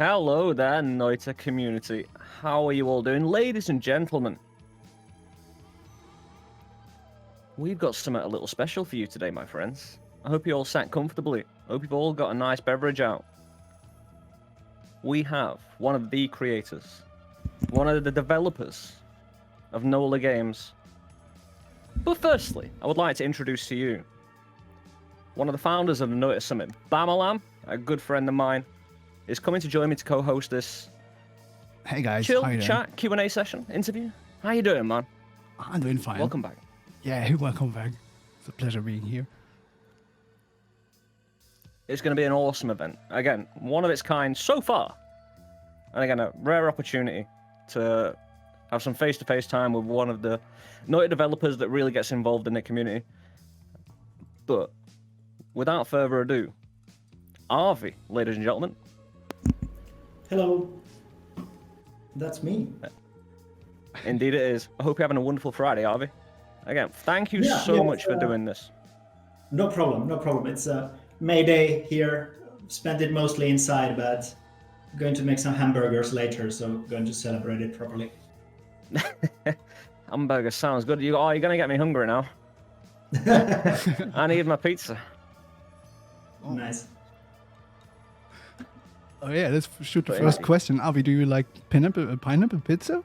Hello there, Noita community. How are you all doing? Ladies and gentlemen, we've got something a little special for you today, my friends. I hope you all sat comfortably. I hope you've all got a nice beverage out. We have one of the creators, one of the developers of NOLA Games. But firstly, I would like to introduce to you one of the founders of the Noita Summit, Bammalam, a good friend of mine, is coming to join me to co-host this Hey guys, chill how you chat Q&A session interview. How you doing, man? I'm doing fine. Welcome back. Yeah, welcome back. It's a pleasure being here. It's going to be an awesome event. Again, one of its kind so far. And again, a rare opportunity to have some face-to-face time with one of the Noita developers that really gets involved in the community. But without further ado, Arvi, ladies and gentlemen. Hello, that's me. Indeed it is. I hope you're having a wonderful Friday, Arvi. Again, thank you so much for doing this. No problem, no problem. It's May Day here. Spent it mostly inside, but going to make some hamburgers later, so going to celebrate it properly. Hamburger sounds good. You're going to get me hungry now. I need my pizza. Oh. Nice. Oh yeah, let's shoot the first question. Arvi, do you like pineapple pizza?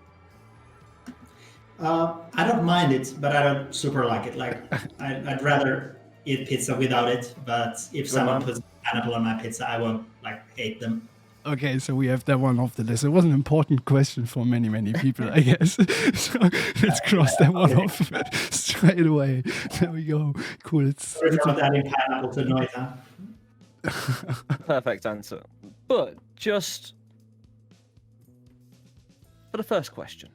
I don't mind it, but I don't super like it. Like I'd rather eat pizza without it, but if someone puts pineapple on my pizza, I won't hate them. Okay, so we have that one off the list. It was an important question for many people, I guess. So let's cross that one off straight away. There we go. Cool. Sorry for not adding pineapple to Noita. Perfect answer. But just for the first question,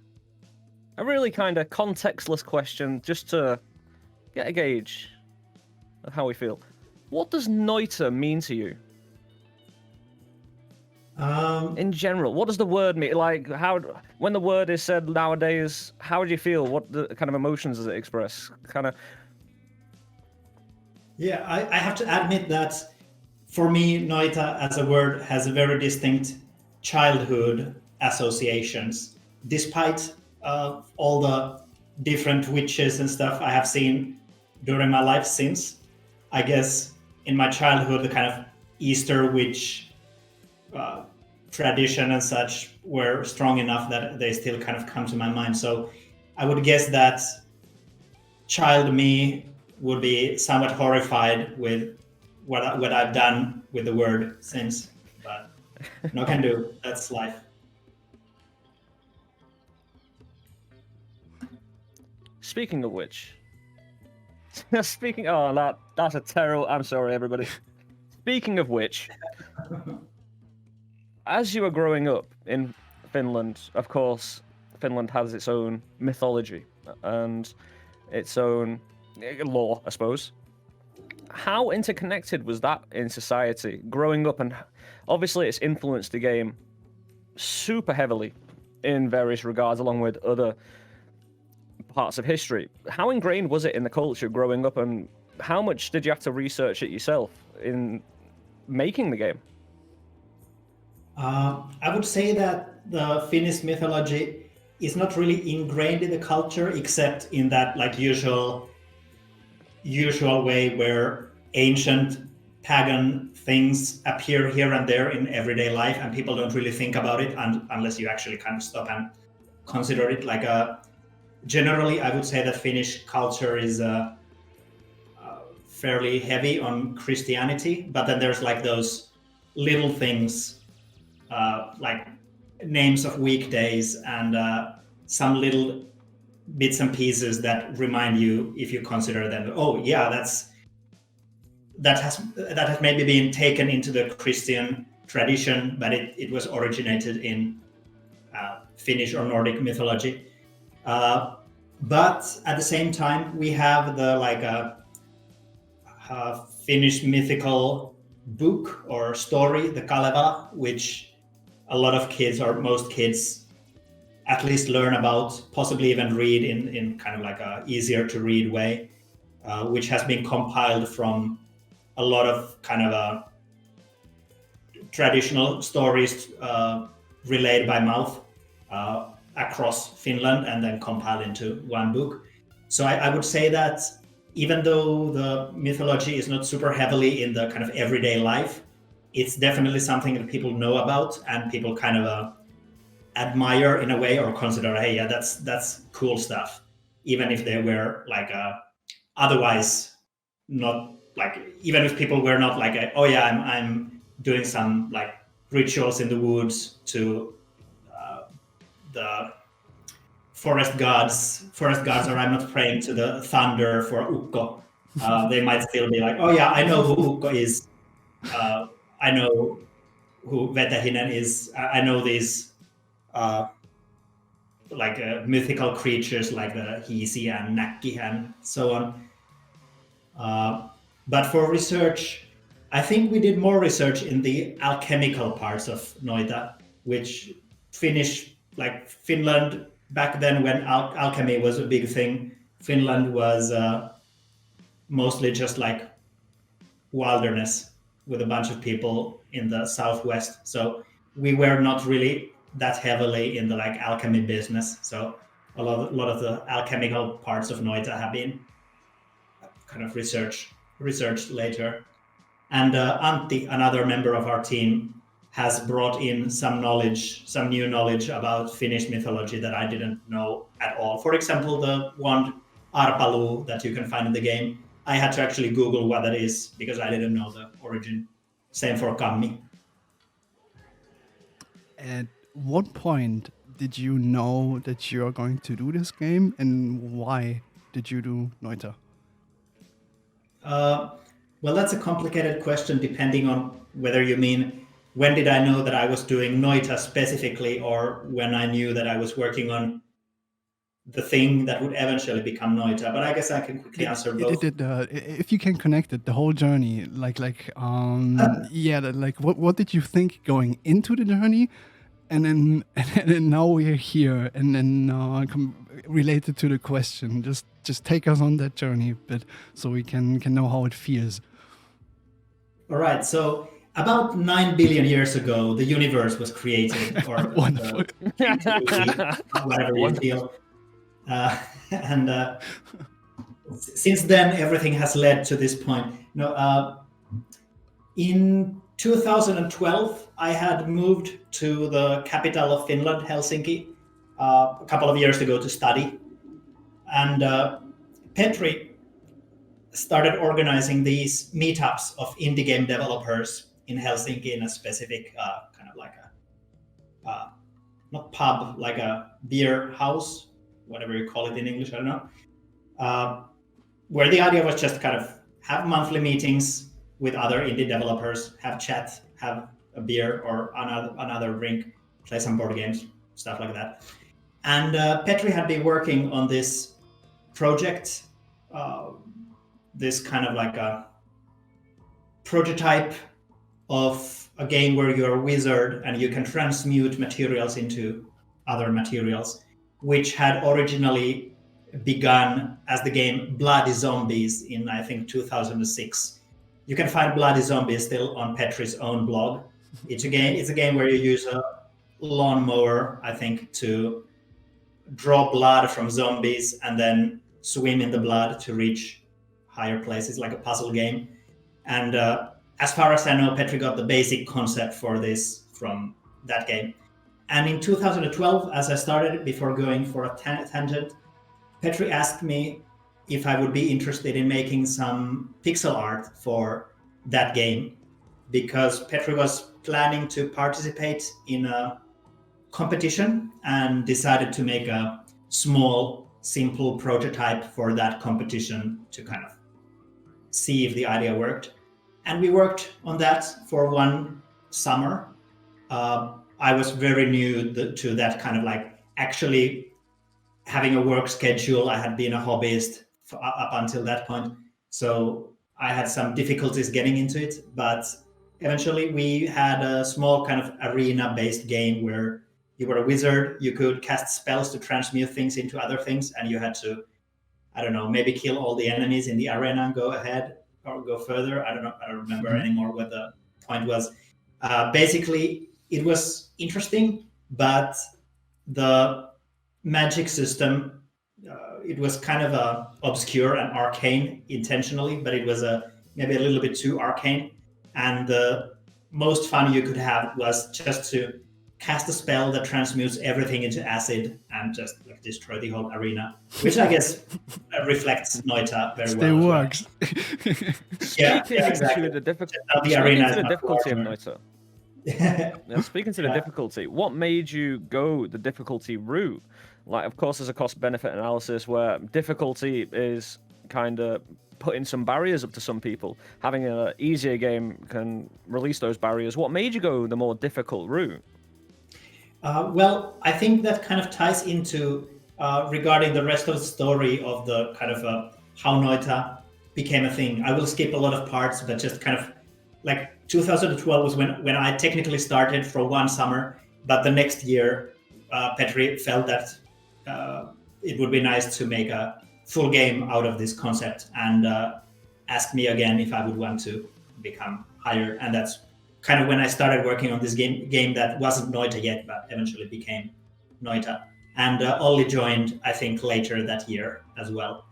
a really kind of contextless question, just to get a gauge of how we feel. What does Noita mean to you? In general, what does the word mean? Like, when the word is said nowadays, how do you feel? What kind of emotions does it express? Yeah, I have to admit that for me, Noita as a word has a very distinct childhood associations. Despite all the different witches and stuff I have seen during my life since, I guess in my childhood, the kind of Easter witch tradition and such were strong enough that they still kind of come to my mind. So I would guess that child me would be somewhat horrified with what I've done with the word since, but no can do. That's life. Speaking of which, that's a terrible. I'm sorry, everybody. Speaking of which, as you were growing up in Finland, of course, Finland has its own mythology and its own law, I suppose. How interconnected was that in society growing up? And obviously it's influenced the game super heavily in various regards, along with other parts of history. How ingrained was it in the culture growing up, and how much did you have to research it yourself in making the game? I would say that the Finnish mythology is not really ingrained in the culture, except in that usual way where ancient pagan things appear here and there in everyday life, and people don't really think about it unless you actually kind of stop and consider it. Generally, I would say that Finnish culture is fairly heavy on Christianity, but then there's those little things like names of weekdays and some little bits and pieces that remind you, if you consider them, oh yeah, that has maybe been taken into the Christian tradition, but it was originated in Finnish or Nordic mythology. But at the same time, we have the Finnish mythical book or story, the Kalevala, which a lot of kids, or most kids, at least learn about, possibly even read in kind of a easier to read way, which has been compiled from a lot of kind of traditional stories relayed by mouth across Finland and then compiled into one book. So I would say that even though the mythology is not super heavily in the kind of everyday life, it's definitely something that people know about and people kind of admire in a way, or consider, hey, yeah, that's cool stuff, even if they were like otherwise not like, even if people were not like, oh yeah, I'm doing some like rituals in the woods to the forest gods, or I'm not praying to the thunder for Ukko. They might still be like, oh yeah, I know who Ukko is. I know who Vetehinen is. I know these like mythical creatures like the Hiisi and Nakki and so on. But for research, I think we did more research in the alchemical parts of Noita, which Finland back then, when alchemy was a big thing, Finland was mostly just like wilderness with a bunch of people in the southwest. So we were not really that heavily in the like alchemy business. So a lot of the alchemical parts of Noita have been kind of researched later. And Antti, another member of our team, has brought in some new knowledge about Finnish mythology that I didn't know at all. For example, the wand Arpalu that you can find in the game, I had to actually Google what that is because I didn't know the origin. Same for Kammi. At what point did you know that you are going to do this game, and why did you do Noita? Well, that's a complicated question depending on whether you mean when did I know that I was doing Noita specifically, or when I knew that I was working on the thing that would eventually become Noita. But I guess I can quickly answer both. If you can connect it, the whole journey, like what did you think going into the journey, and then now we're here, and then related to the question, just take us on that journey a bit, so we can know how it feels. All right, so about 9 billion years ago, the universe was created, or Wonderful. whatever you feel. And since then, everything has led to this point. In 2012, I had moved to the capital of Finland, Helsinki, a couple of years ago to study. And Petri started organizing these meetups of indie game developers in Helsinki, in a specific kind of like a, not pub, like a beer house, whatever you call it in English, I don't know, where the idea was just kind of have monthly meetings with other indie developers, have chat, have a beer or another drink, play some board games, stuff like that. And Petri had been working on this project, this kind of like a prototype of a game where you're a wizard and you can transmute materials into other materials, which had originally begun as the game Bloody Zombies in, I think, 2006. You can find Bloody Zombies still on Petri's own blog. It's a game where you use a lawnmower, I think, to draw blood from zombies and then swim in the blood to reach higher places, like a puzzle game. And as far as I know, Petri got the basic concept for this from that game. And in 2012, as I started, before going for a tangent, Petri asked me if I would be interested in making some pixel art for that game, because Petri was planning to participate in a competition and decided to make a small, simple prototype for that competition to kind of see if the idea worked. And we worked on that for one summer. I was very new to that kind of like actually having a work schedule. I had been a hobbyist up until that point. So I had some difficulties getting into it, but eventually we had a small kind of arena-based game where you were a wizard, you could cast spells to transmute things into other things, and you had to, I don't know, maybe kill all the enemies in the arena and go ahead or go further. I don't know, I don't remember anymore what the point was. Basically, it was interesting, but the magic system, it was kind of obscure and arcane intentionally, but it was maybe a little bit too arcane. And the most fun you could have was just to cast a spell that transmutes everything into acid and just like destroy the whole arena, which I guess reflects Noita very Still well. works. Yeah, Speaking exactly. to the The arena is the much difficulty of larger. Noita. Now, speaking to the Yeah. difficulty, what made you go the difficulty route? Like, of course, there's a cost-benefit analysis where difficulty is kind of putting some barriers up to some people. Having an easier game can release those barriers. What made you go the more difficult route? Well, I think that kind of ties into regarding the rest of the story of the kind of how Noita became a thing. I will skip a lot of parts, but just kind of like 2012 was when I technically started for one summer, but the next year, Petri felt that it would be nice to make a full game out of this concept and asked me again if I would want to become hired, and that's kind of when I started working on this game that wasn't Noita yet, but eventually became Noita. And Olli joined, I think, later that year as well.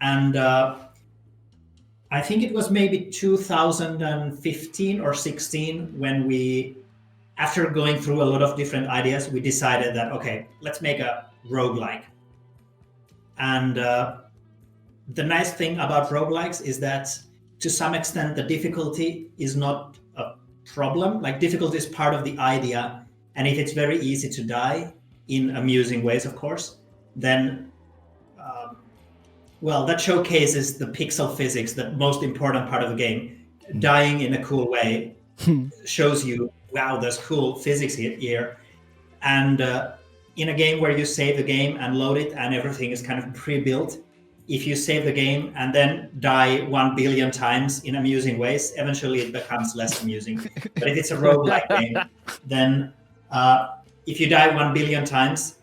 And I think it was maybe 2015 or 16 when we, after going through a lot of different ideas, we decided that, okay, let's make a roguelike. And the nice thing about roguelikes is that to some extent, the difficulty is not a problem. Like, difficulty is part of the idea. And if it's very easy to die in amusing ways, of course, then, well, that showcases the pixel physics, the most important part of the game. Dying in a cool way shows you, wow, there's cool physics here. And in a game where you save the game and load it and everything is kind of pre-built, if you save the game and then die 1 billion times in amusing ways, eventually it becomes less amusing. But if it's a roguelike game, then if you die 1 billion times,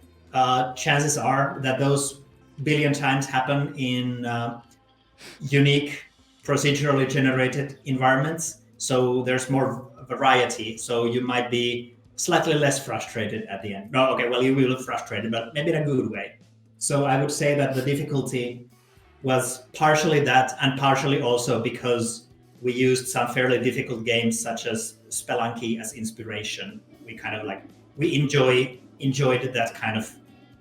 chances are that those billion times happen in unique procedurally generated environments. So there's more variety. So you might be slightly less frustrated at the end. No, okay, well, you will be frustrated, but maybe in a good way. So I would say that the difficulty was partially that, and partially also because we used some fairly difficult games such as Spelunky as inspiration. We kind of like, we enjoyed that kind of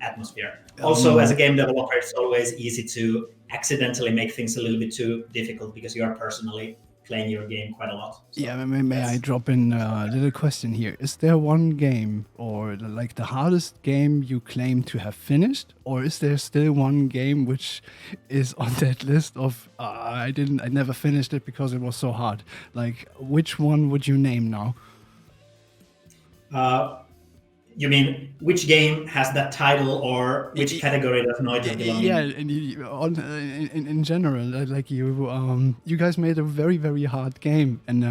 atmosphere. Also, as a game developer, it's always easy to accidentally make things a little bit too difficult because you are personally playing your game quite a lot. So, yeah, may I drop in a little question here? Is there one game or like the hardest game you claim to have finished, or is there still one game which is on that list of I never finished it because it was so hard? Like, which one would you name now? You mean which game has that title, or which category does Noita belong in? Yeah, in general, like you guys made a very, very hard game, and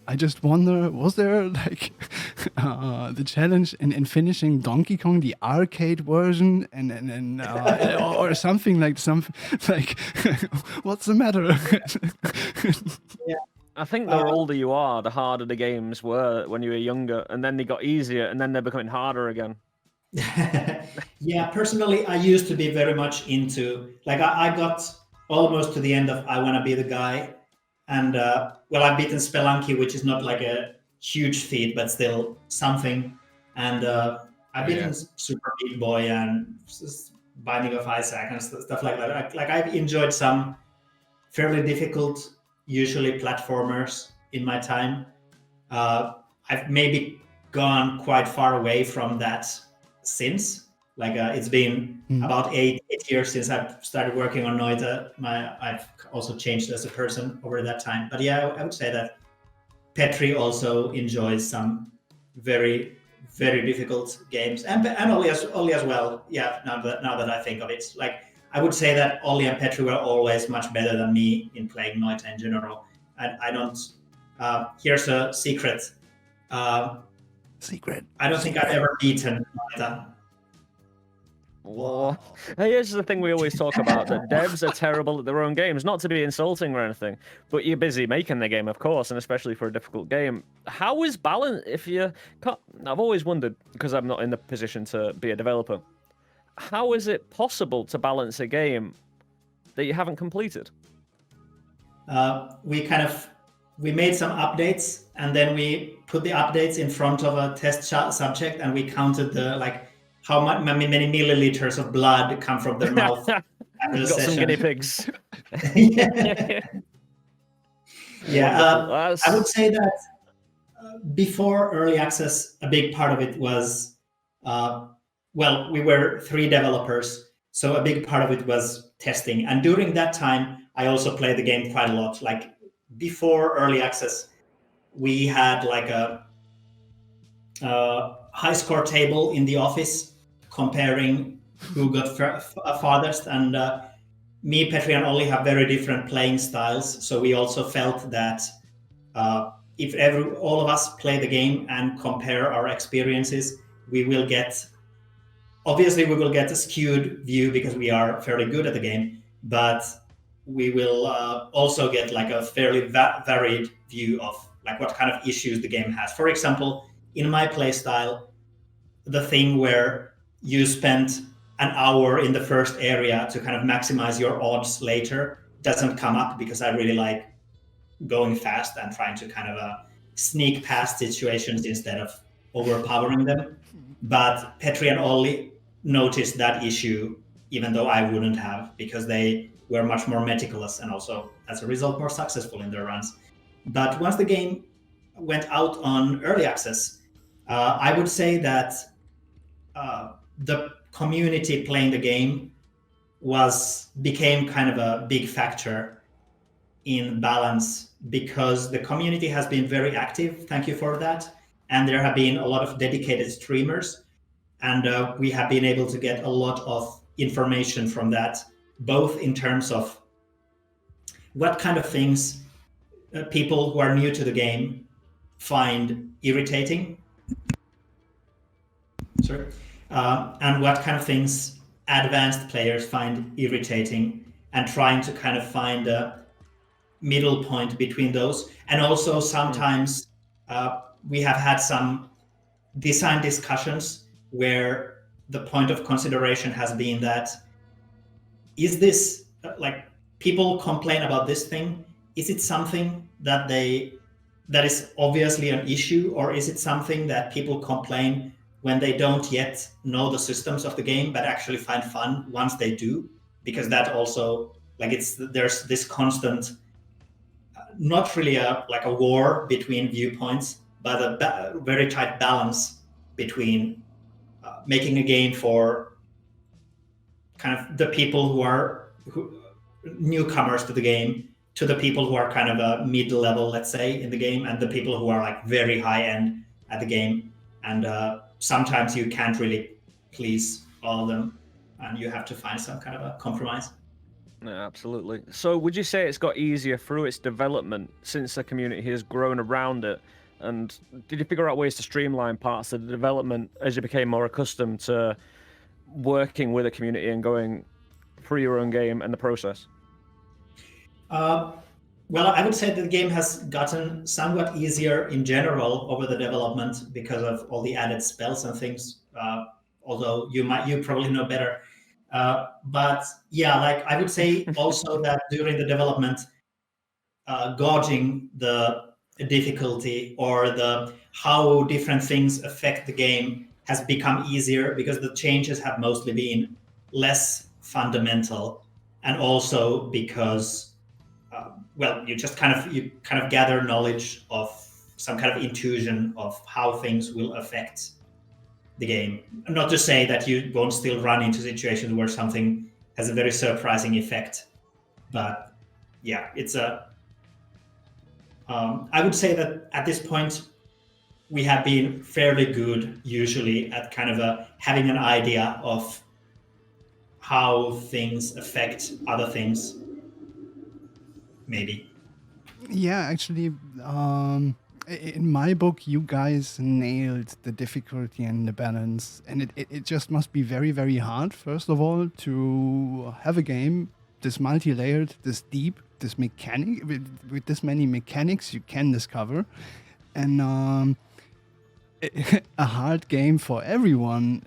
I just wonder, was there like the challenge in finishing Donkey Kong, the arcade version, and or something like what's the matter? Yeah. I think the older you are, the harder the games were when you were younger, and then they got easier, and then they're becoming harder again. Yeah, personally, I used to be very much into, like, I got almost to the end of I Want to Be the Guy, and well, I've beaten Spelunky, which is not like a huge feat, but still something, and I've beaten Super Meat Boy and Binding of Isaac and stuff like that. Like, I've enjoyed some fairly difficult, usually platformers in my time. I've maybe gone quite far away from that since. Like, it's been about eight years since I've started working on Noita. I've also changed as a person over that time. But yeah, I would say that Petri also enjoys some very, very difficult games, and Olli as well. Yeah, now that I think of it, like, I would say that Olli and Petri were always much better than me in playing Noita in general. And I don't. Here's a secret. I don't think I've ever beaten Noita. Well, here's the thing we always talk about, that devs are terrible at their own games. Not to be insulting or anything, but you're busy making the game, of course, and especially for a difficult game. How is balance if you can't... I've always wondered, because I'm not in the position to be a developer, how is it possible to balance a game that you haven't completed? We made some updates, and then we put the updates in front of a test subject, and we counted the how many milliliters of blood come from their mouth after the Got session. some guinea pigs. Yeah, I would say that before early access, a big part of it was, we were 3 developers, so a big part of it was testing. And during that time, I also played the game quite a lot. Like before early access, we had like a high score table in the office comparing who got farthest. And me, Petri, and Olli have very different playing styles. So we also felt that if all of us play the game and compare our experiences, we will get a skewed view because we are fairly good at the game, but we will also get like a fairly varied view of like what kind of issues the game has. For example, in my play style, the thing where you spent an hour in the first area to kind of maximize your odds later doesn't come up, because I really like going fast and trying to kind of sneak past situations instead of overpowering them. But Petri and Olli noticed that issue, even though I wouldn't have, because they were much more meticulous and also, as a result, more successful in their runs. But once the game went out on early access, I would say that the community playing the game became kind of a big factor in balance, because the community has been very active. Thank you for that. And there have been a lot of dedicated streamers, and we have been able to get a lot of information from that, both in terms of what kind of things people who are new to the game find irritating, and what kind of things advanced players find irritating, and trying to kind of find a middle point between those. And also sometimes we have had some design discussions where the point of consideration has been that, is this like, people complain about this thing, is it something that is obviously an issue, or is it something that people complain when they don't yet know the systems of the game but actually find fun once they do? Because that also, like, there's this constant, not really a war between viewpoints, but a very tight balance between making a game for kind of the people who are newcomers to the game, to the people who are kind of a mid-level, let's say, in the game, and the people who are like very high-end at the game. And sometimes you can't really please all of them, and you have to find some kind of a compromise. Yeah, absolutely. So would you say it's got easier through its development since the community has grown around it? And did you figure out ways to streamline parts of the development as you became more accustomed to working with a community and going through your own game and the process? Well, I would say that the game has gotten somewhat easier in general over the development because of all the added spells and things, although you probably know better. But yeah, like I would say also that during the development, gauging the difficulty or how different things affect the game has become easier, because the changes have mostly been less fundamental, and also because you kind of gather knowledge of some kind of intuition of how things will affect the game. Not to say that you won't still run into situations where something has a very surprising effect, but yeah, it's I would say that at this point we have been fairly good usually at kind of having an idea of how things affect other things, maybe. Yeah, actually, in my book, you guys nailed the difficulty and the balance, and it just must be very, very hard, first of all, to have a game this multi-layered, this deep, this mechanic, with this many mechanics you can discover, and a hard game for everyone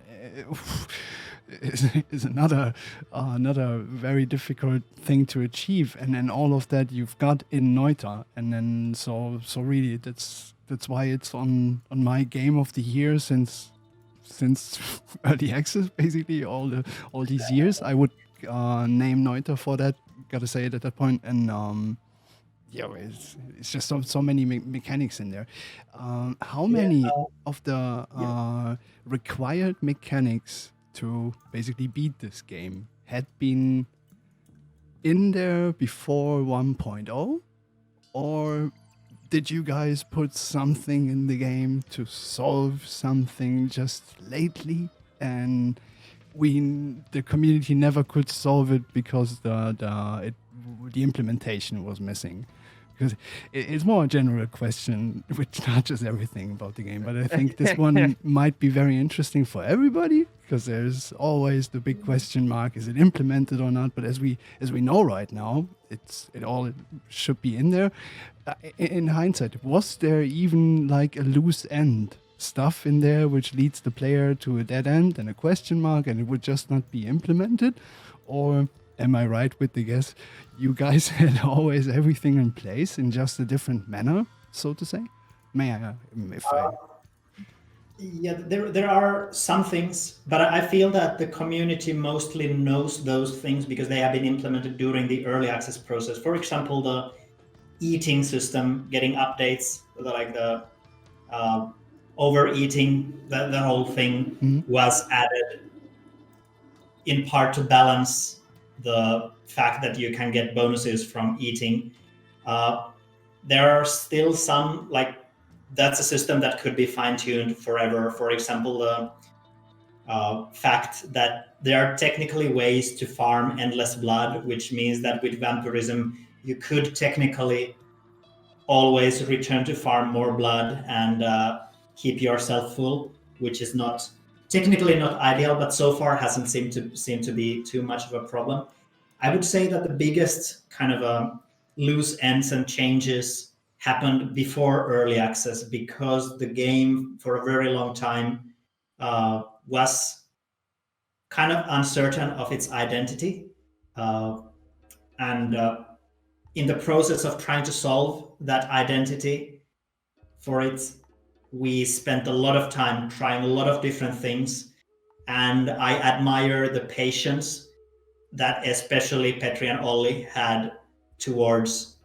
is another very difficult thing to achieve, and then all of that you've got in Noita, and then so really that's why it's on my game of the year since early access, basically all these years. I would name Noita for that. Gotta say it at that point, and it's just so many mechanics in there. How many of the required mechanics to basically beat this game had been in there before 1.0, or did you guys put something in the game to solve something just lately, and the community never could solve it because the implementation was missing? Because it's more a general question which touches everything about the game, but I think this one might be very interesting for everybody, because there's always the big question mark: is it implemented or not? But as we know right now, it all should be in there. In hindsight, was there even like a loose end stuff in there which leads the player to a dead end and a question mark, and it would just not be implemented? Or am I right with the guess? You guys had always everything in place in just a different manner, so to say? Yeah, there are some things, but I feel that the community mostly knows those things because they have been implemented during the early access process. For example, the eating system, getting updates, like the overeating, the whole thing was added in part to balance the fact that you can get bonuses from eating. There are still some, like, that's a system that could be fine-tuned forever. For example, the fact that there are technically ways to farm endless blood, which means that with vampirism, you could technically always return to farm more blood and keep yourself full, which is not technically not ideal, but so far hasn't seemed to be too much of a problem. I would say that the biggest kind of loose ends and changes happened before early access, because the game for a very long time was kind of uncertain of its identity, and in the process of trying to solve that identity for it, we spent a lot of time trying a lot of different things, and I admire the patience that especially Petri and Olli had towards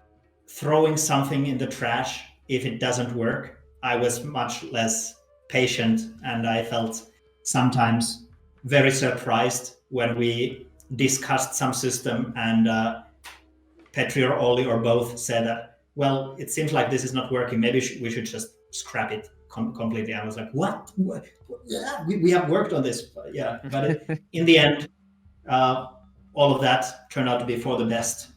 throwing something in the trash if it doesn't work. I was much less patient, and I felt sometimes very surprised when we discussed some system and Petri or Olli or both said that, well, it seems like this is not working, maybe we should just scrap it completely. I was like, what? Yeah, we have worked on this. Yeah, but in the end, all of that turned out to be for the best.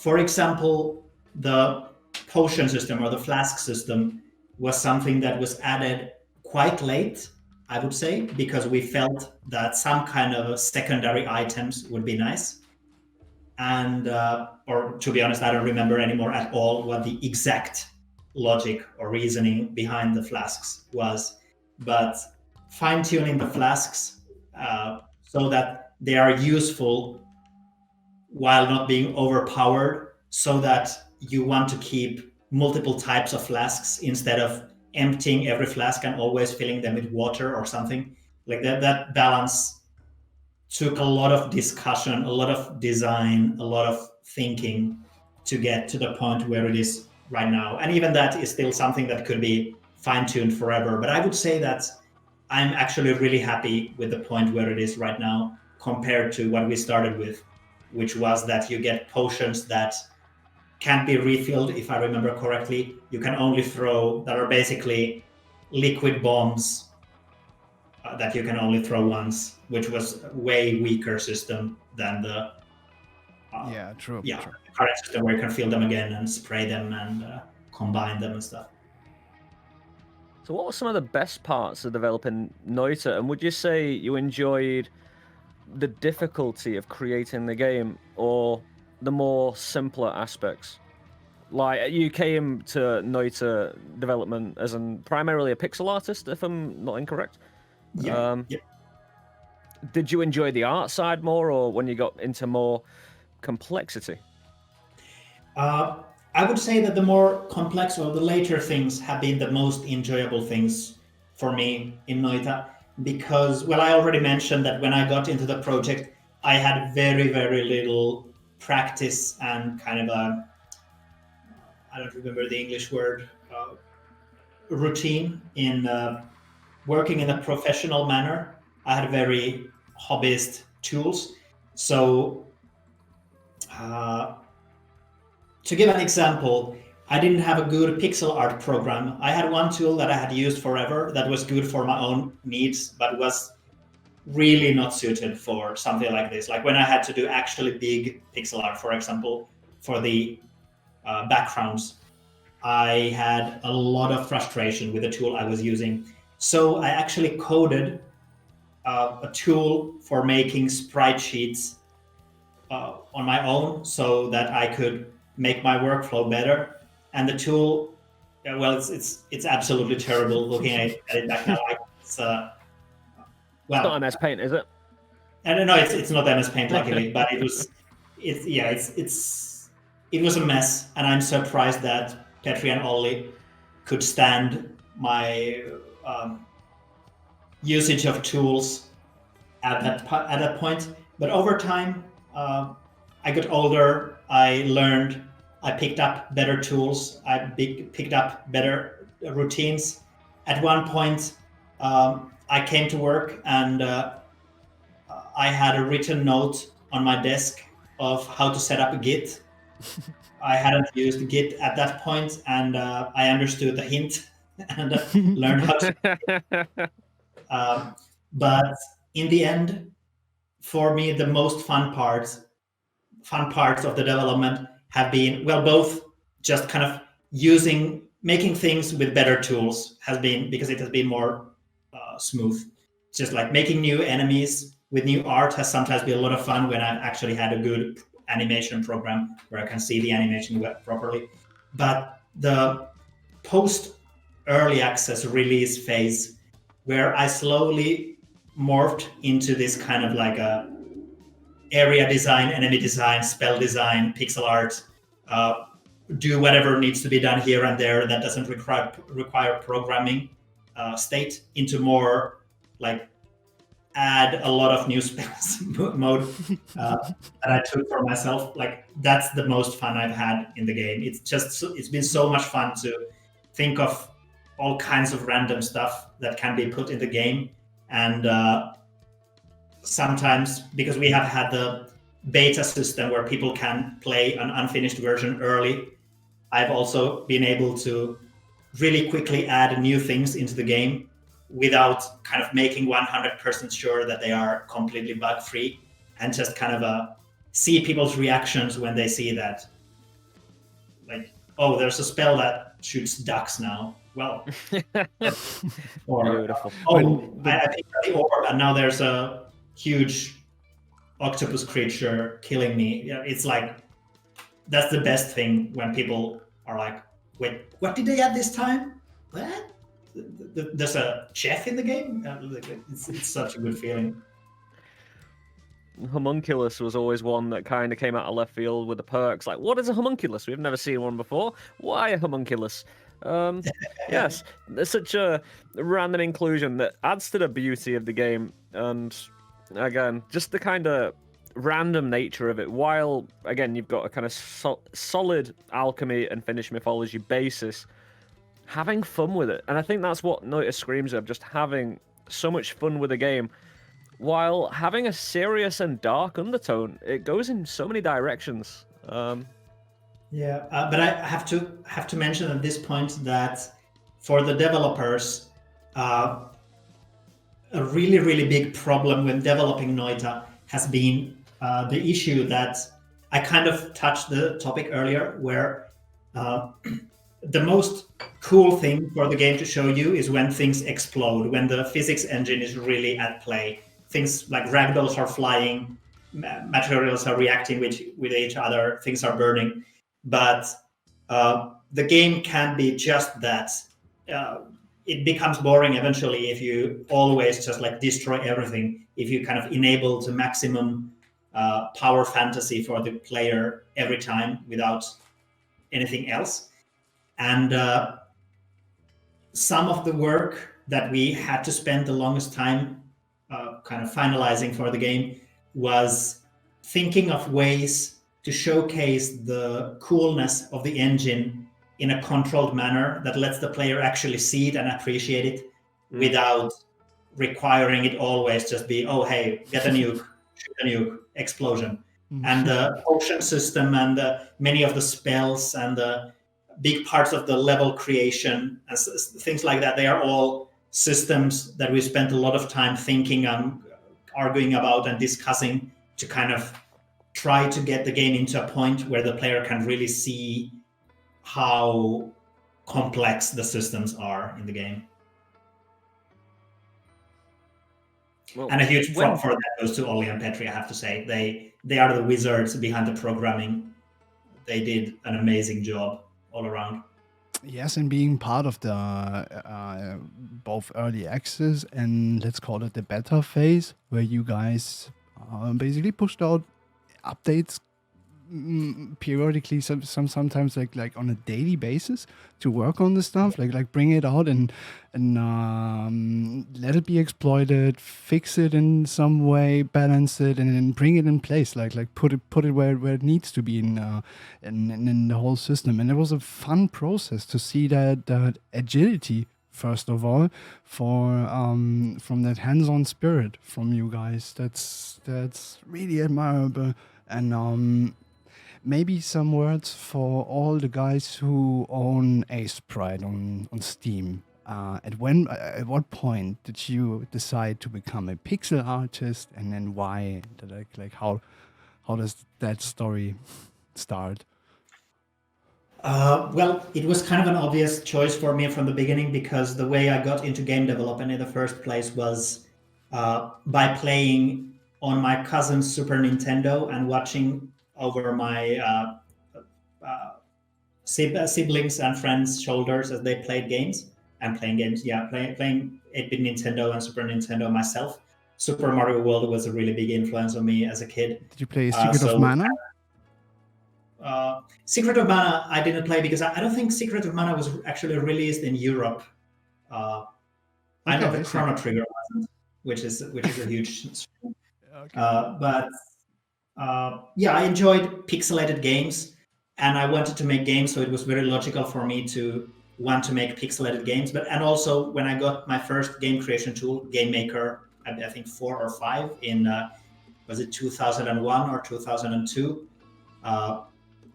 For example, the potion system or the flask system was something that was added quite late, I would say, because we felt that some kind of secondary items would be nice. And, or to be honest, I don't remember anymore at all what the exact logic or reasoning behind the flasks was, but fine-tuning the flasks so that they are useful while not being overpowered, so that you want to keep multiple types of flasks instead of emptying every flask and always filling them with water or something like that. That balance took a lot of discussion, a lot of design, a lot of thinking to get to the point where it is right now. And even that is still something that could be fine-tuned forever. But I would say that I'm actually really happy with the point where it is right now compared to what we started with, which was that you get potions that can't be refilled, if I remember correctly. You can only throw, that are basically liquid bombs that you can only throw once, which was a way weaker system than the true. current system where you can fill them again and spray them and combine them and stuff. So what were some of the best parts of developing Noita, and would you say you enjoyed the difficulty of creating the game or the more simpler aspects? Like, you came to Noita development as primarily a pixel artist, if I'm not incorrect. Yeah. Did you enjoy the art side more, or when you got into more complexity? I would say that the more complex or the later things have been the most enjoyable things for me in Noita, because, well, I already mentioned that when I got into the project, I had very, very little practice and kind of a, I don't remember the English word, routine in working in a professional manner. I had very hobbyist tools. So to give an example, I didn't have a good pixel art program. I had one tool that I had used forever that was good for my own needs, but was really not suited for something like this. Like when I had to do actually big pixel art, for example, for the backgrounds, I had a lot of frustration with the tool I was using. So I actually coded a tool for making sprite sheets on my own so that I could make my workflow better. And the tool, well, it's absolutely terrible looking at it back now. It's It's not MS Paint, is it? I don't know. It's not MS Paint, luckily, but it was a mess, and I'm surprised that Petri and Olli could stand my usage of tools at that point. But over time, I got older. I learned. I picked up better tools. I picked up better routines. At one point, I came to work and I had a written note on my desk of how to set up a Git. I hadn't used Git at that point, and I understood the hint and learned how to. But in the end, for me, the most fun parts of the development have been, well, both just kind of making things with better tools has been, because it has been more smooth. Just like making new enemies with new art has sometimes been a lot of fun when I've actually had a good animation program where I can see the animation properly. But the post early access release phase, where I slowly morphed into this kind of like a area design, enemy design, spell design, pixel art, do whatever needs to be done here and there that doesn't require programming state, into more like add a lot of new spells mode that I took for myself. Like, that's the most fun I've had in the game. It's been so much fun to think of all kinds of random stuff that can be put in the game. And sometimes, because we have had the beta system where people can play an unfinished version early, I've also been able to really quickly add new things into the game without kind of making 100% sure that they are completely bug-free, and just kind of see people's reactions when they see that, like, oh, there's a spell that shoots ducks now. Well, or Beautiful. I picked up the orb and now there's a huge octopus creature killing me. Yeah, it's like, that's the best thing when people are like, wait, what did they add this time? What? There's a chef in the game? It's such a good feeling. Homunculus was always one that kind of came out of left field with the perks. Like, what is a homunculus? We've never seen one before. Why a homunculus? Yes, there's such a random inclusion that adds to the beauty of the game. And again, just the kind of random nature of it, while again you've got a kind of solid alchemy and Finnish mythology basis, having fun with it. And I think that's what Noita screams of, just having so much fun with the game while having a serious and dark undertone. It goes in so many directions. Yeah, but I have to mention at this point that for the developers, a really, really big problem when developing Noita has been the issue that I kind of touched the topic earlier, where the most cool thing for the game to show you is when things explode, when the physics engine is really at play. Things like ragdolls are flying, materials are reacting with each other, things are burning. But the game can be just that. It becomes boring eventually if you always just like destroy everything. If you kind of enable the maximum power fantasy for the player every time without anything else. And some of the work that we had to spend the longest time kind of finalizing for the game was thinking of ways to showcase the coolness of the engine in a controlled manner that lets the player actually see it and appreciate it without requiring it always just be, oh, hey, get a nuke, shoot a nuke, explosion. And the potion system and many of the spells and the big parts of the level creation and things like that, they are all systems that we spent a lot of time thinking and arguing about and discussing to kind of try to get the game into a point where the player can really see how complex the systems are in the game. Well, and a huge prop for that goes to Olli and Petri, I have to say. They are the wizards behind the programming. They did an amazing job all around. Yes, and being part of the both early access and let's call it the beta phase, where you guys basically pushed out updates periodically, sometimes like on a daily basis to work on the stuff, like bring it out and let it be exploited, fix it in some way, balance it, and then bring it in place, like put it where it needs to be in the whole system. And it was a fun process to see that agility, first of all, for from that hands-on spirit from you guys. That's really admirable. And maybe some words for all the guys who own Sprite on Steam. At what point did you decide to become a pixel artist, and then why? Like how does that story start? Well, it was kind of an obvious choice for me from the beginning, because the way I got into game development in the first place was by playing on my cousin's Super Nintendo and watching over my siblings and friends' shoulders as they played games and playing games. Yeah, playing 8-bit Nintendo and Super Nintendo myself. Super Mario World was a really big influence on me as a kid. Did you play Secret of Mana? Secret of Mana I didn't play because I don't think Secret of Mana was actually released in Europe. I know that Chrono Trigger wasn't, which is a huge. But I enjoyed pixelated games, and I wanted to make games, so it was very logical for me to want to make pixelated games. And also when I got my first game creation tool, Game Maker, I think 4 or 5 in was it 2001 or 2002?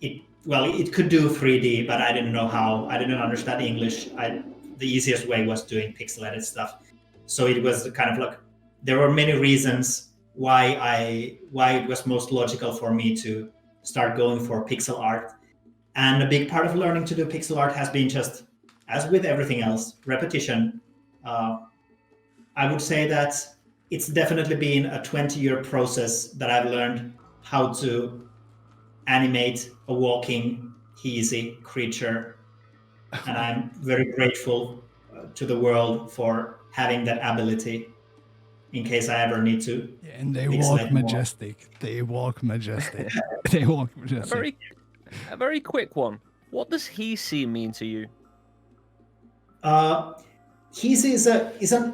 It could do 3D, but I didn't know how. I didn't understand English. The easiest way was doing pixelated stuff. So it was kind of like, there were many reasons why it was most logical for me to start going for pixel art. And a big part of learning to do pixel art has been, just as with everything else, repetition. I would say that it's definitely been a 20-year process that I've learned how to animate a walking, easy creature. And I'm very grateful to the world for having that ability, in case I ever need to. Yeah, and they walk majestic. They walk majestic. They walk majestic. A very quick one. What does he see mean to you? Heezy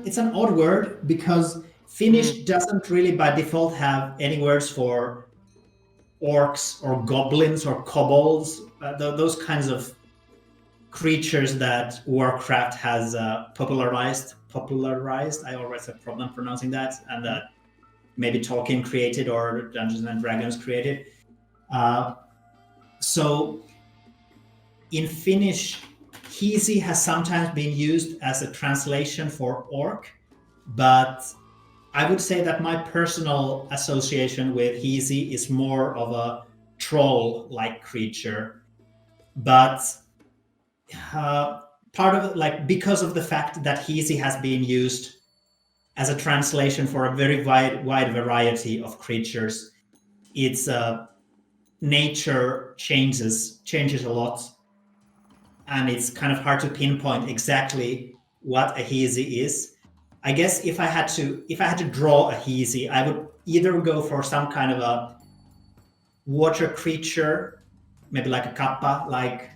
it's an odd word, because Finnish doesn't really by default have any words for orcs or goblins or kobolds, those kinds of creatures that Warcraft has popularized. I always have a problem pronouncing that, and that maybe Tolkien created or Dungeons and Dragons created. So in Finnish, Hiisi has sometimes been used as a translation for orc, but I would say that my personal association with Hiisi is more of a troll-like creature. But part of it, like because of the fact that Heezy has been used as a translation for a very wide variety of creatures, its nature changes a lot, and it's kind of hard to pinpoint exactly what a Heezy is. I guess if I had to draw a Heezy, I would either go for some kind of a water creature, maybe like a kappa, like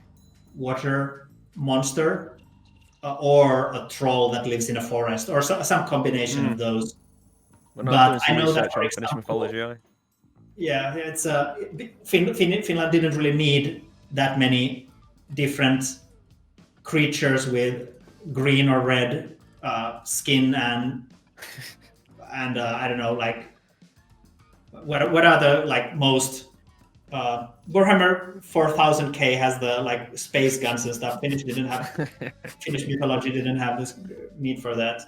water monster, or a troll that lives in a forest, or some combination of those. When I was But doing I some know that, research for on Finnish example, mythology, yeah, it's Finland didn't really need that many different creatures with green or red skin and I don't know, like what are the like most Warhammer 4000K has the like space guns and stuff. Finnish mythology didn't have this need for that,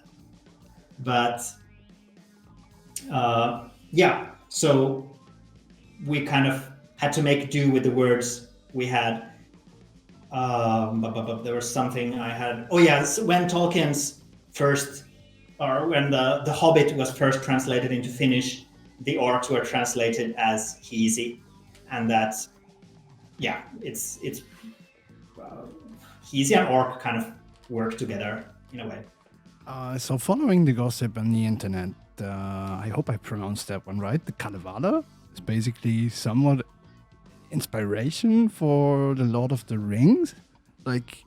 but yeah, so we kind of had to make do with the words we had. But there was something I had. Oh yeah, so when Tolkien's first, or when the Hobbit was first translated into Finnish, the orcs were translated as Heezy, and that's it's Heezy and orc kind of work together in a way. So following the gossip on the internet, I hope I pronounced that one right. The Kalevala is basically somewhat inspiration for the Lord of the Rings. Like,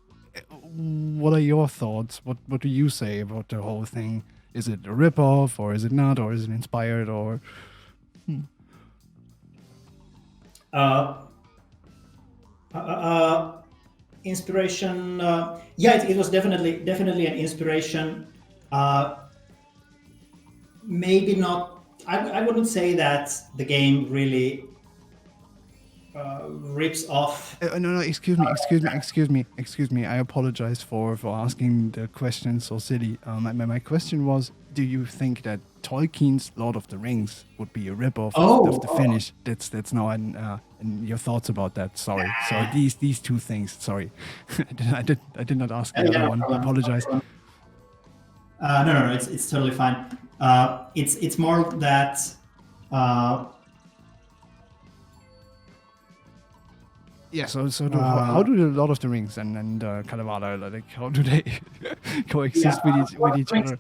what are your thoughts? What do you say about the whole thing? Is it a ripoff, or is it not, or is it inspired, or? Inspiration. Yeah, it was definitely an inspiration. Maybe not. I wouldn't say that the game really rips off. No, excuse me. I apologize for asking the question so silly. My question was, do you think that Tolkien's Lord of the Rings would be a ripoff of the Finnish? That's now and your thoughts about that. Sorry. So these two things. Sorry, I did not ask the other one. I apologize. No, it's totally fine. It's more that. Yeah. So how do the Lord of the Rings and Kalevala, like, how do they coexist with each other?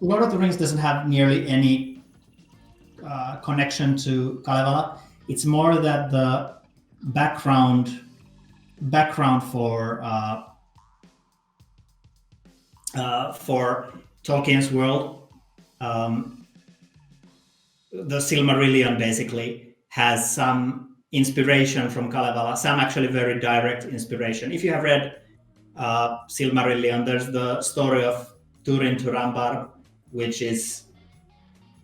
Lord of the Rings doesn't have nearly any connection to Kalevala. It's more that the background for Tolkien's world, the Silmarillion basically has some inspiration from Kalevala, some actually very direct inspiration. If you have read Silmarillion, there's the story of Turin Turambar, which is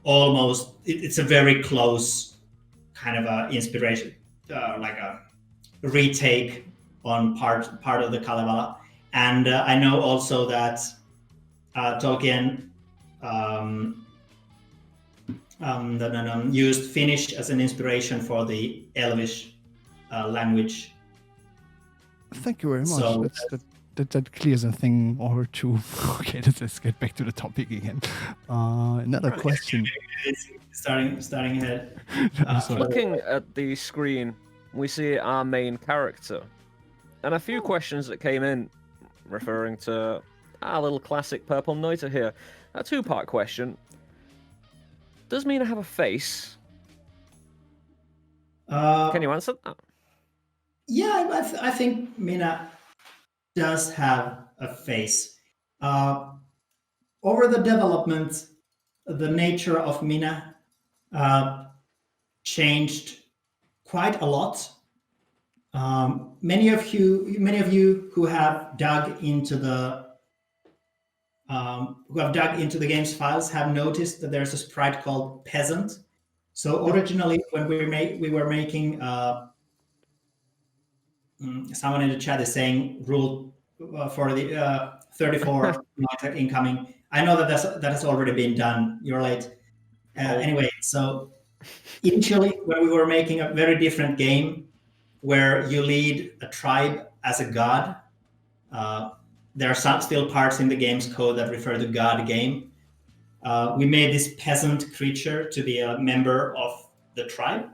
almost, it's a very close kind of a inspiration, like a retake on part of the Kalevala. And I know also that Tolkien used Finnish as an inspiration for the Elvish language. Thank you very much. So, that clears a thing or two. Okay, let's get back to the topic again. Another question. Starting ahead. Looking at the screen, we see our main character, and a few questions that came in referring to our little classic purple Noita here. A two-part question. Does Mina have a face? Can you answer that? Yeah, I think Mina does have a face. Over the development, the nature of Mina changed quite a lot. Many of you who have dug into the game's files have noticed that there's a sprite called Peasant. So originally, when we were making, someone in the chat is saying rule for the 34 not incoming. I know that has already been done. You're late. Anyway, so initially when we were making a very different game where you lead a tribe as a god. There are some still parts in the game's code that refer to god game. We made this peasant creature to be a member of the tribe,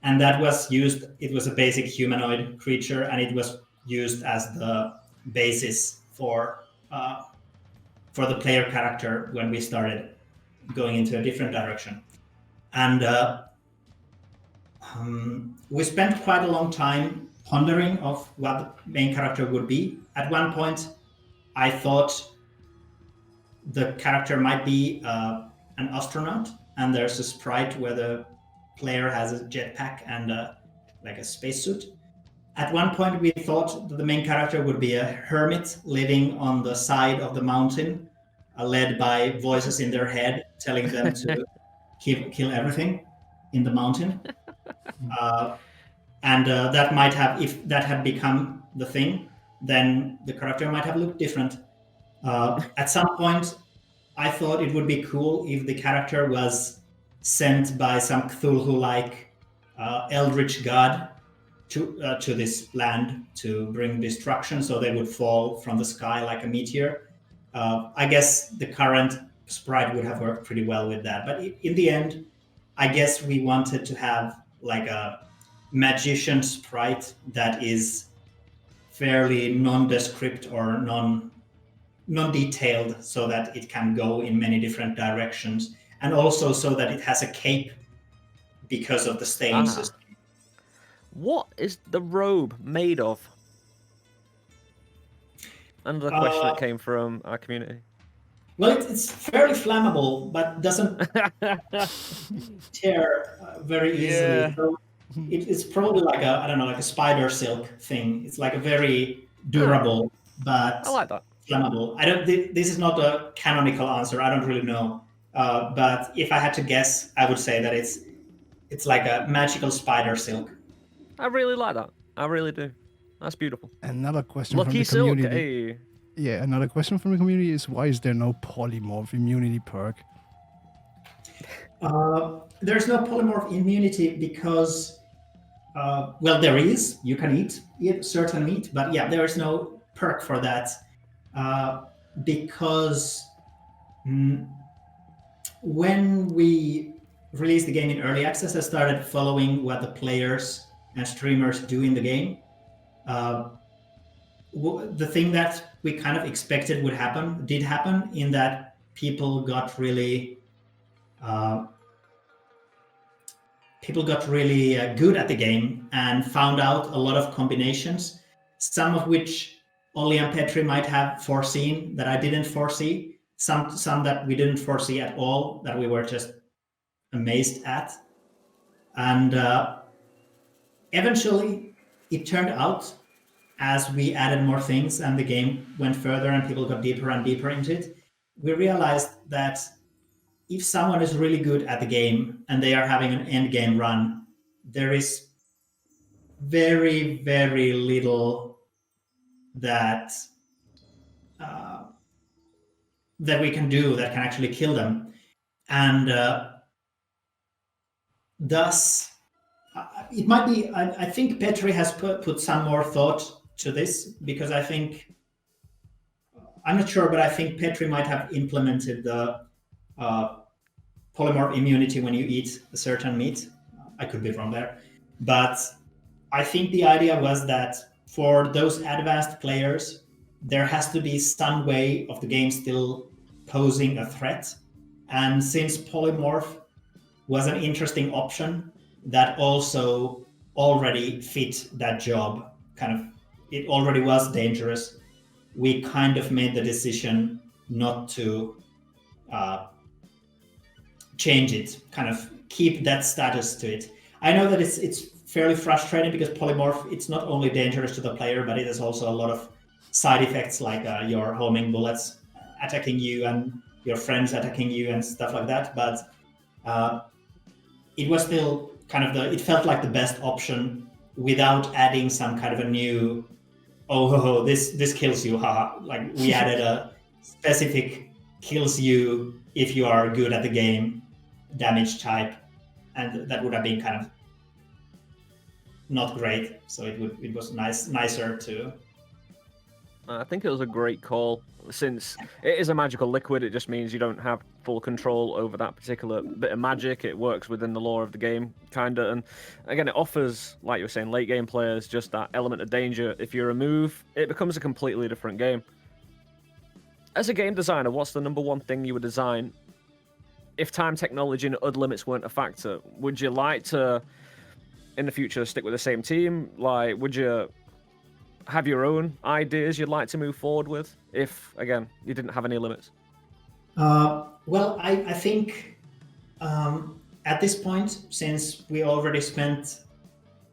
and that was used. It was a basic humanoid creature, and it was used as the basis for the player character when we started going into a different direction. And we spent quite a long time pondering of what the main character would be. At one point, I thought the character might be an astronaut, and there's a sprite where the player has a jetpack and like a spacesuit. At one point, we thought that the main character would be a hermit living on the side of the mountain, led by voices in their head telling them to kill everything in the mountain. And that might have, if that had become the thing, then the character might have looked different. At some point, I thought it would be cool if the character was sent by some Cthulhu-like eldritch god to this land to bring destruction, so they would fall from the sky like a meteor. I guess the current sprite would have worked pretty well with that. But in the end, I guess we wanted to have like a magician sprite that is fairly nondescript or non-detailed, so that it can go in many different directions, and also so that it has a cape because of the stain system. What is the robe made of? Another question that came from our community. Well, it's fairly flammable, but doesn't tear very easily. Yeah. So it's probably like a, I don't know, like a spider silk thing. It's like a very durable, but I like that. flammable. This is not a canonical answer. I don't really know. But if I had to guess, I would say that it's like a magical spider silk. I really like that. I really do. That's beautiful. Another question Lucky from the silk. community. Hey. Yeah, another question from the community is, why is there no polymorph immunity perk? There's no polymorph immunity because, well, there is. You can eat certain meat, but yeah, there is no perk for that because when we released the game in early access, I started following what the players and streamers do in the game. The thing that we kind of expected would happen did happen, in that people got really good at the game and found out a lot of combinations, some of which Olli and Petri might have foreseen that I didn't foresee, some that we didn't foresee at all, that we were just amazed at. And eventually it turned out, as we added more things and the game went further and people got deeper and deeper into it, we realized that if someone is really good at the game and they are having an end game run, there is very, very little that that we can do that can actually kill them. And thus, it might be, I think Petri has put some more thought to this, because I think, I'm not sure, but I think Petri might have implemented the polymorph immunity when you eat a certain meat. I could be wrong there. But I think the idea was that for those advanced players, there has to be some way of the game still posing a threat. And since polymorph was an interesting option that also already fit that job, it already was dangerous, we kind of made the decision not to change it, kind of keep that status to it. I know that it's fairly frustrating, because polymorph, it's not only dangerous to the player, but it has also a lot of side effects, like your homing bullets attacking you and your friends attacking you and stuff like that. But it was still it felt like the best option without adding some kind of a new, this kills you, haha. Like, we added a specific kills you if you are good at the game damage type, and that would have been kind of not great. So it was nicer to. I think it was a great call. Since it is a magical liquid, it just means you don't have full control over that particular bit of magic. It works within the lore of the game, kinda. And again, it offers, like you were saying, late game players just that element of danger. If you remove, it becomes a completely different game. As a game designer, what's the number one thing you would design if time, technology, and other limits weren't a factor? Would you like to, in the future, stick with the same team? Like, would you have your own ideas you'd like to move forward with if, again, you didn't have any limits? Well, I think at this point, since we already spent,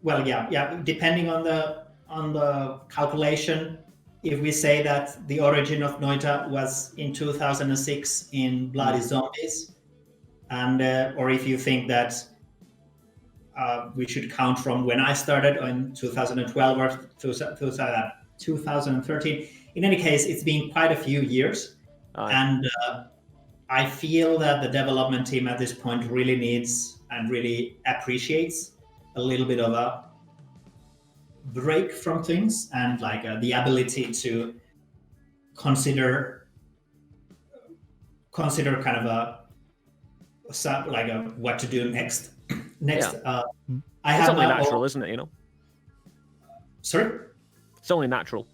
well, yeah, depending on the calculation, if we say that the origin of Noita was in 2006 in Bloody Zombies, and or if you think that we should count from when I started in 2012 or 2013. In any case, it's been quite a few years. And I feel that the development team at this point really needs and really appreciates a little bit of a break from things and like the ability to consider kind of what to do next. I it's have only natural, isn't it? Sorry? It's only natural,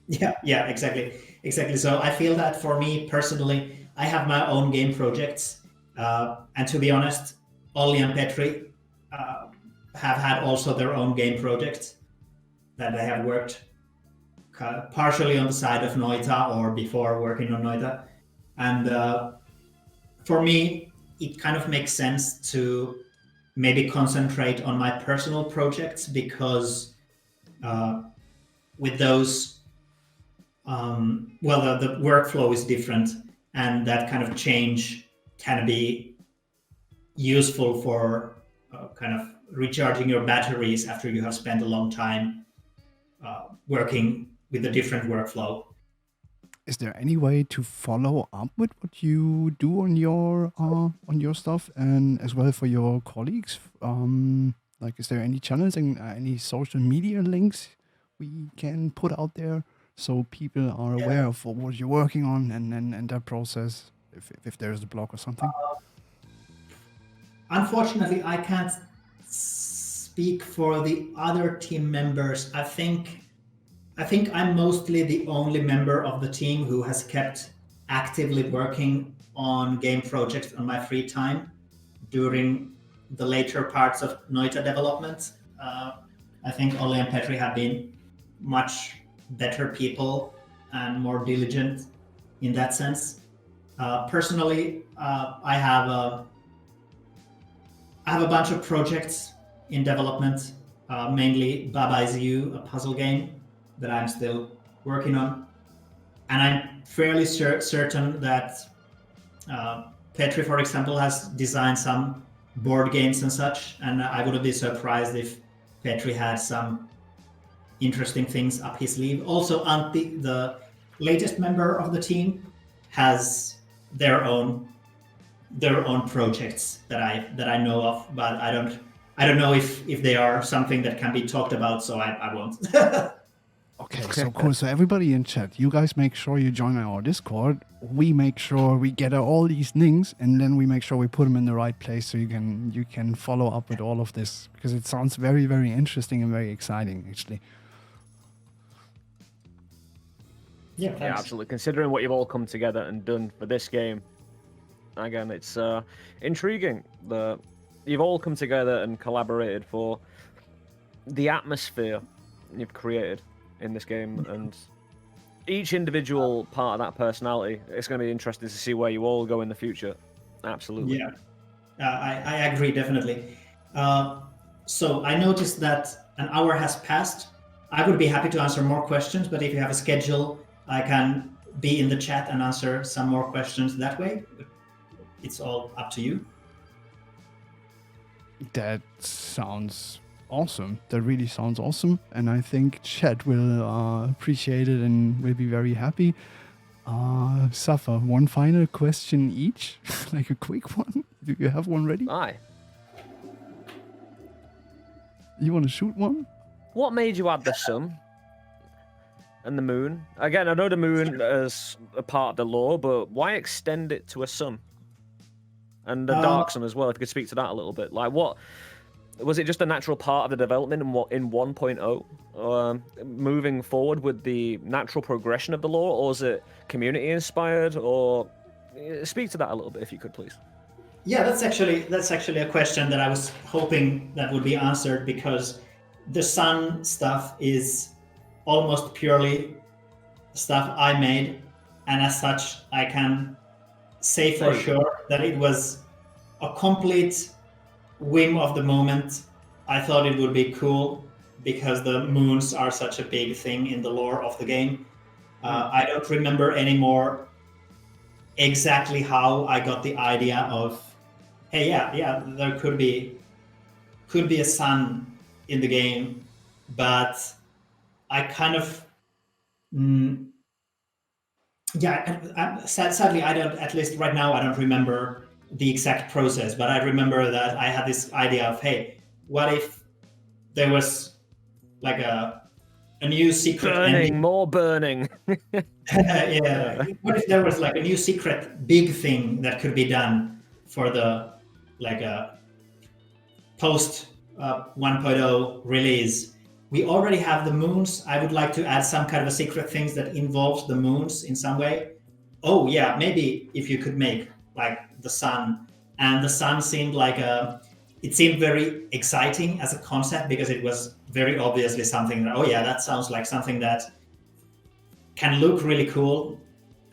Yeah, exactly. So I feel that for me personally, I have my own game projects, and to be honest, Olli and Petri have had also their own game projects that they have worked partially on the side of Noita or before working on Noita, and for me, it kind of makes sense to maybe concentrate on my personal projects because with those, the workflow is different, and that kind of change can be useful for kind of recharging your batteries after you have spent a long time working with a different workflow. Is there any way to follow up with what you do on your stuff, and as well for your colleagues? Like, is there any channels and any social media links we can put out there so people are aware of what you're working on and that process? If there's a blog or something. Unfortunately, I can't speak for the other team members. I think I'm mostly the only member of the team who has kept actively working on game projects on my free time during the later parts of Noita development. I think Olli and Petri have been much better people and more diligent in that sense. Personally, I have a bunch of projects in development, mainly Baba Is You, a puzzle game that I'm still working on. And I'm fairly certain that Petri, for example, has designed some board games and such, and I wouldn't be surprised if Petri had some interesting things up his sleeve. Also, Antti, the latest member of the team, has their own projects that I know of, but I don't know if they are something that can be talked about, so I won't. Okay, so cool. So everybody in chat, you guys make sure you join our Discord. We make sure we gather all these links, and then we make sure we put them in the right place so you can follow up with all of this, because it sounds very, very interesting and very exciting, actually. Yeah, absolutely. Considering what you've all come together and done for this game, again, it's intriguing that you've all come together and collaborated for the atmosphere you've created in this game, and each individual part of that personality. It's going to be interesting to see where you all go in the future. Absolutely. Yeah, I agree, definitely. So I noticed that an hour has passed. I would be happy to answer more questions, but if you have a schedule, I can be in the chat and answer some more questions that way. It's all up to you. That sounds awesome. That really sounds awesome. And I think chat will appreciate it and will be very happy. Suffer, one final question each, like a quick one. Do you have one ready? Aye. You want to shoot one? What made you add the sun and the moon? Again, I know the moon as a part of the lore, but why extend it to a sun? And the dark sun as well, if you could speak to that a little bit. Like, what was it just a natural part of the development in 1.0? Moving forward with the natural progression of the lore, or is it community inspired? Or speak to that a little bit, if you could, please. Yeah, that's actually a question that I was hoping that would be answered, because the sun stuff is almost purely stuff I made, and as such, I can say for sure that it was a complete whim of the moment. I thought it would be cool because the moons are such a big thing in the lore of the game. I don't remember anymore exactly how I got the idea of, hey, yeah, there could be a sun in the game, but I kind of, sadly, I don't, at least right now, I don't remember the exact process, but I remember that I had this idea of, hey, what if there was like a new secret ending? More burning. Yeah. What if there was like a new secret big thing that could be done for the post 1.0 release? We already have the moons. I would like to add some kind of a secret things that involves the moons in some way. Oh yeah, maybe if you could make like the sun, and the sun seemed like it seemed very exciting as a concept, because it was very obviously something that, oh yeah, that sounds like something that can look really cool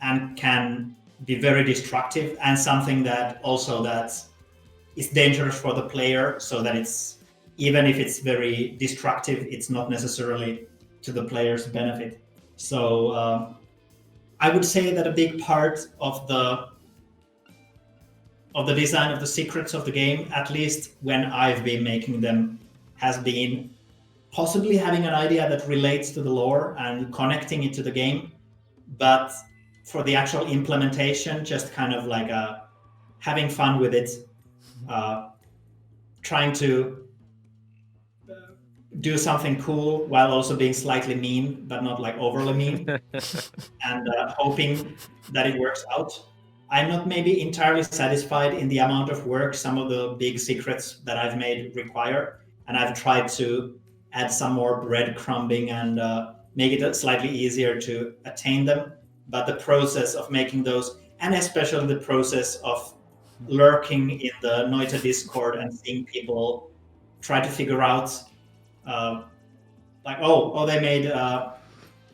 and can be very destructive, and something that also that is dangerous for the player, so that it's, even if it's very destructive, it's not necessarily to the player's benefit. So I would say that a big part of the design of the secrets of the game, at least when I've been making them, has been possibly having an idea that relates to the lore and connecting it to the game, but for the actual implementation, just kind of like having fun with it, trying to do something cool while also being slightly mean, but not like overly mean, and hoping that it works out. I'm not maybe entirely satisfied in the amount of work some of the big secrets that I've made require, and I've tried to add some more breadcrumbing and make it slightly easier to attain them. But the process of making those, and especially the process of lurking in the Noita Discord and seeing people try to figure out like, oh, they made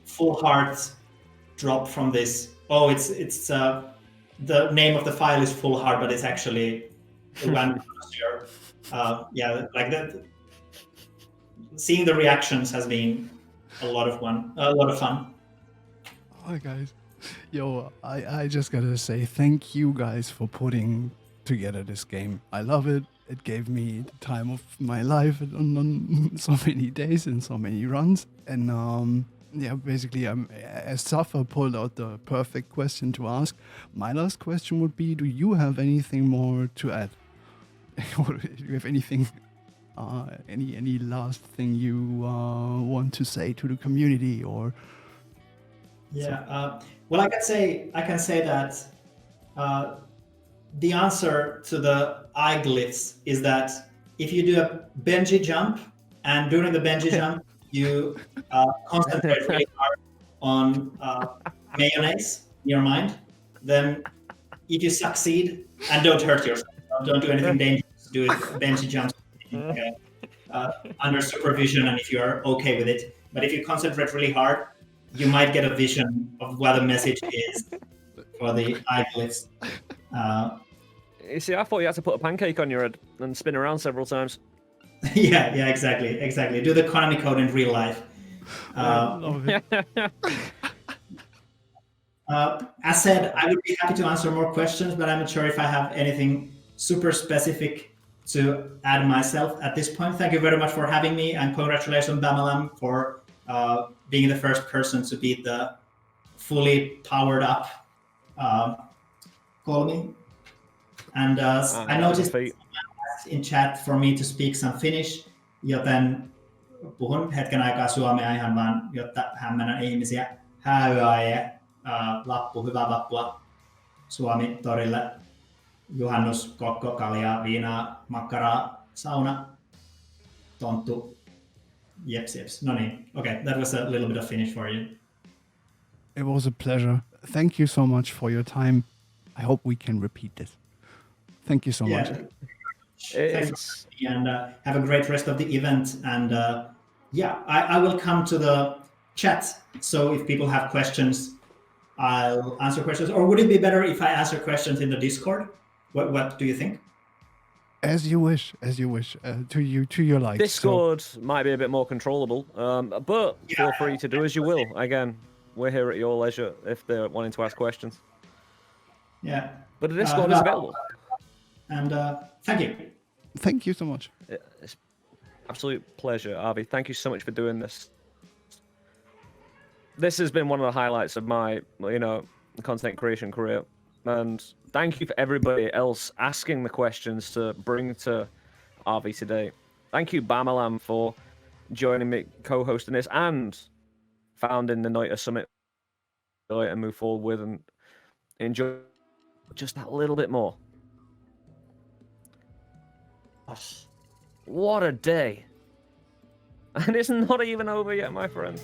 full heart drop from this. Oh, it's the name of the file is full heart, but it's actually the one. Yeah, like that. Seeing the reactions has been a lot of fun. Oh, guys, yo, I just gotta say thank you guys for putting together this game. I love it. It gave me the time of my life on so many days and so many runs. And yeah, basically, as Suffer pulled out the perfect question to ask. My last question would be: do you have anything more to add? Or do you have anything, any last thing you want to say to the community? Or yeah, well, I can say that the answer to the eye glyphs is that if you do a bungee jump, and during the bungee jump you concentrate really hard on mayonnaise in your mind, then if you succeed, and don't hurt yourself, don't do anything dangerous, do it bungee jumps under supervision, and if you're okay with it. But if you concentrate really hard, you might get a vision of what the message is for the eye glyphs. You see, I thought you had to put a pancake on your head and spin around several times. yeah, exactly. Do the Konami code in real life. As said, I would be happy to answer more questions, but I'm not sure if I have anything super specific to add myself at this point. Thank you very much for having me, and congratulations, Bammalam, for being the first person to beat the fully powered up call me. And I noticed in chat for me to speak some Finnish. joten puhun hetken aikaa suomea ihan vaan, jotta hämmennän ihmisiä. Hääyöaie, lappu, hyvää vappua Suomi torille, juhannus, kokko, kaljaa, viinaa, makkaraa, sauna, tonttu, jeps. No niin, okay, that was a little bit of Finnish for you. It was a pleasure. Thank you so much for your time. I hope we can repeat this. Thank you so much. Thanks for and have a great rest of the event. And I will come to the chat. So if people have questions, I'll answer questions. Or would it be better if I answer questions in the Discord? What do you think? As you wish. To your likes. Discord might be a bit more controllable, but feel free to do as you will. Again, we're here at your leisure if they're wanting to ask questions. Yeah. But the Discord is available. And thank you. Thank you so much. It's absolute pleasure, Arvi. Thank you so much for doing this. This has been one of the highlights of my, content creation career. And thank you for everybody else asking the questions to bring to Arvi today. Thank you, Bammalam, for joining me, co-hosting this, and founding the Noita Summit and move forward with and enjoy just that little bit more. Oh, what a day. And it's not even over yet, my friends.